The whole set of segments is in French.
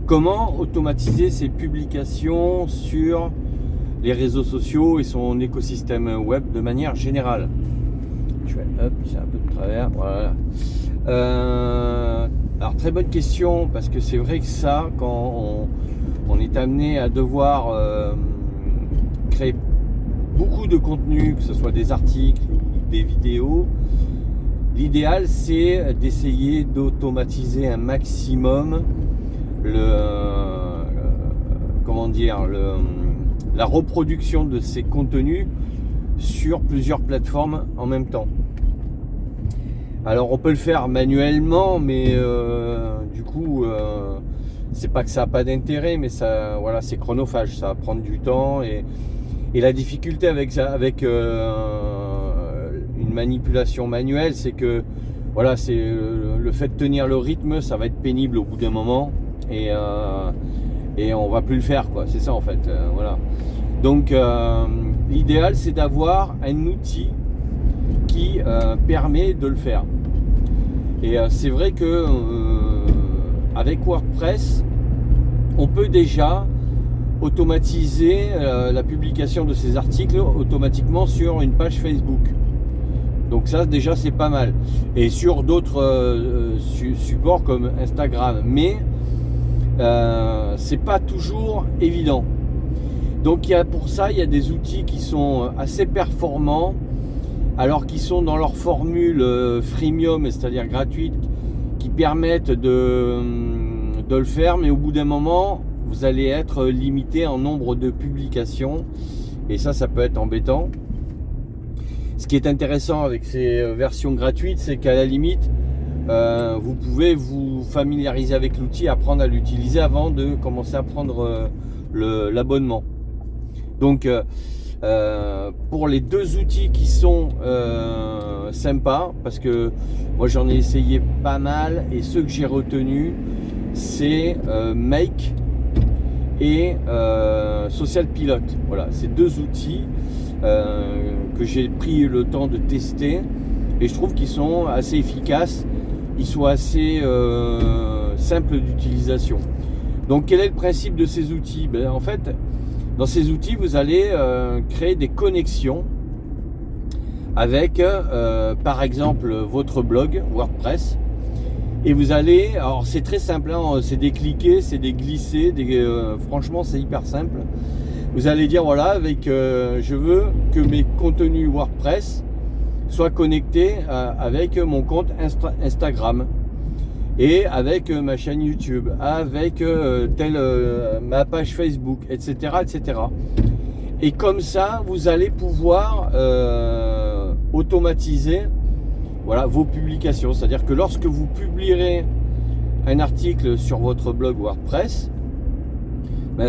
Comment automatiser ses publications sur les réseaux sociaux et son écosystème web de manière générale? Je vais, hop, c'est un peu de travers, voilà. Alors très bonne question, parce que c'est vrai que ça, quand on est amené à devoir créer beaucoup de contenu, que ce soit des articles ou des vidéos, l'idéal c'est d'essayer d'automatiser un maximum la reproduction de ces contenus sur plusieurs plateformes en même temps. Alors on peut le faire manuellement, mais du coup c'est pas que ça n'a pas d'intérêt, mais ça, voilà, c'est chronophage, ça va prendre du temps, et la difficulté avec une manipulation manuelle, c'est que voilà, c'est le fait de tenir le rythme, ça va être pénible au bout d'un moment, et on va plus le faire, quoi. C'est ça en fait, voilà. Donc l'idéal c'est d'avoir un outil qui permet de le faire. Et c'est vrai que avec WordPress, on peut déjà automatiser la publication de ces articles automatiquement sur une page Facebook. Donc ça déjà c'est pas mal. Et sur d'autres supports comme Instagram. Mais c'est pas toujours évident. Donc pour ça il y a des outils qui sont assez performants, alors qu'ils sont dans leur formule freemium, c'est-à-dire gratuite, qui permettent de le faire, mais au bout d'un moment vous allez être limité en nombre de publications, et ça peut être embêtant. Ce qui est intéressant avec ces versions gratuites, c'est qu'à la limite vous pouvez vous familiariser avec l'outil, apprendre à l'utiliser avant de commencer à prendre l'abonnement. Donc pour les deux outils qui sont sympas, parce que moi j'en ai essayé pas mal, et ceux que j'ai retenus c'est Make et Social Pilot. Voilà, c'est deux outils que j'ai pris le temps de tester, et je trouve qu'ils sont assez efficaces, ils sont assez simples d'utilisation. Donc quel est le principe de ces outils? En fait, dans ces outils, vous allez créer des connexions avec, par exemple, votre blog WordPress. Et vous allez, alors c'est très simple, hein, c'est des cliquer, c'est des glisser, franchement c'est hyper simple. Vous allez dire voilà, je veux que mes contenus WordPress soient connectés avec mon compte Instagram, et avec ma chaîne YouTube, avec ma page Facebook, etc., etc. Et comme ça, vous allez pouvoir automatiser, voilà, vos publications. C'est-à-dire que lorsque vous publierez un article sur votre blog WordPress,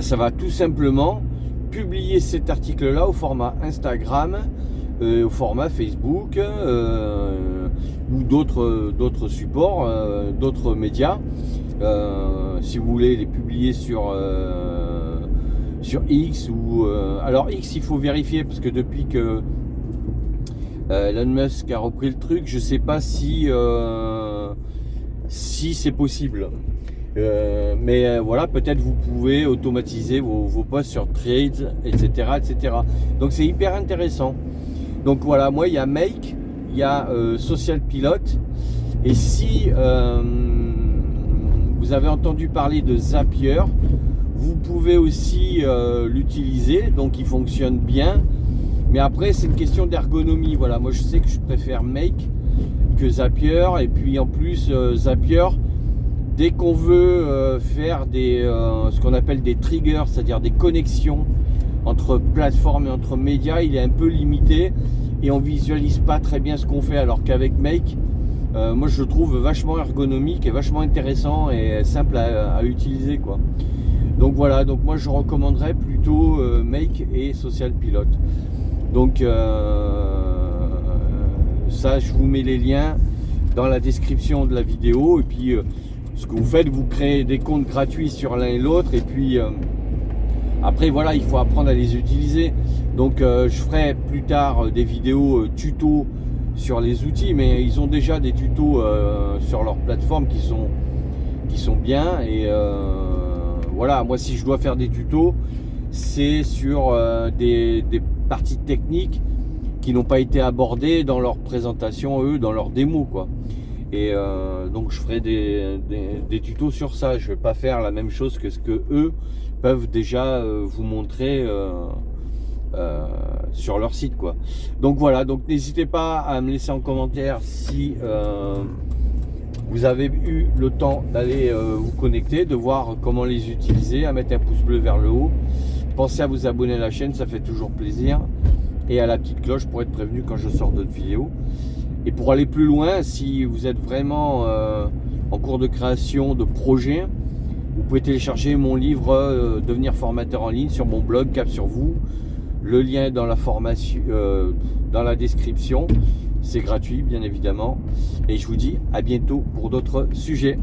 ça va tout simplement publier cet article-là au format Instagram, au format Facebook, ou d'autres supports, d'autres médias. Si vous voulez les publier sur X, ou alors X, il faut vérifier, parce que depuis que Elon Musk a repris le truc, je sais pas si c'est possible. Mais voilà, peut-être vous pouvez automatiser vos posts sur Threads, etc., etc. Donc c'est hyper intéressant. Donc voilà, moi il y a Make, il y a Social Pilot, et si vous avez entendu parler de Zapier, vous pouvez aussi l'utiliser, donc il fonctionne bien. Mais après c'est une question d'ergonomie. Voilà, moi je sais que je préfère Make que Zapier, et puis en plus Zapier, dès qu'on veut faire ce qu'on appelle des triggers, c'est-à-dire des connexions entre plateformes et entre médias, il est un peu limité, et on visualise pas très bien ce qu'on fait, alors qu'avec Make, moi je le trouve vachement ergonomique et vachement intéressant et simple à utiliser, quoi. Donc voilà, donc moi je recommanderais plutôt Make et Social Pilot. Donc ça, je vous mets les liens dans la description de la vidéo, et puis ce que vous faites, vous créez des comptes gratuits sur l'un et l'autre, et puis après voilà, il faut apprendre à les utiliser. Donc je ferai plus tard des vidéos tuto sur les outils, mais ils ont déjà des tutos sur leur plateforme qui sont bien, et voilà, moi si je dois faire des tutos, c'est sur des parties techniques qui n'ont pas été abordées dans leur présentation, eux, dans leur démo, quoi. Et donc je ferai des tutos sur ça. Je vais pas faire la même chose que ce que eux peuvent déjà vous montrer sur leur site, quoi. Donc voilà, donc n'hésitez pas à me laisser en commentaire si vous avez eu le temps d'aller vous connecter, de voir comment les utiliser, à mettre un pouce bleu vers le haut. Pensez à vous abonner à la chaîne, ça fait toujours plaisir. Et à la petite cloche pour être prévenu quand je sors d'autres vidéos. Et pour aller plus loin, si vous êtes vraiment en cours de création de projet, vous pouvez télécharger mon livre Devenir formateur en ligne sur mon blog Cap sur vous. Le lien est dans la formation, dans la description. C'est gratuit, bien évidemment. Et je vous dis à bientôt pour d'autres sujets.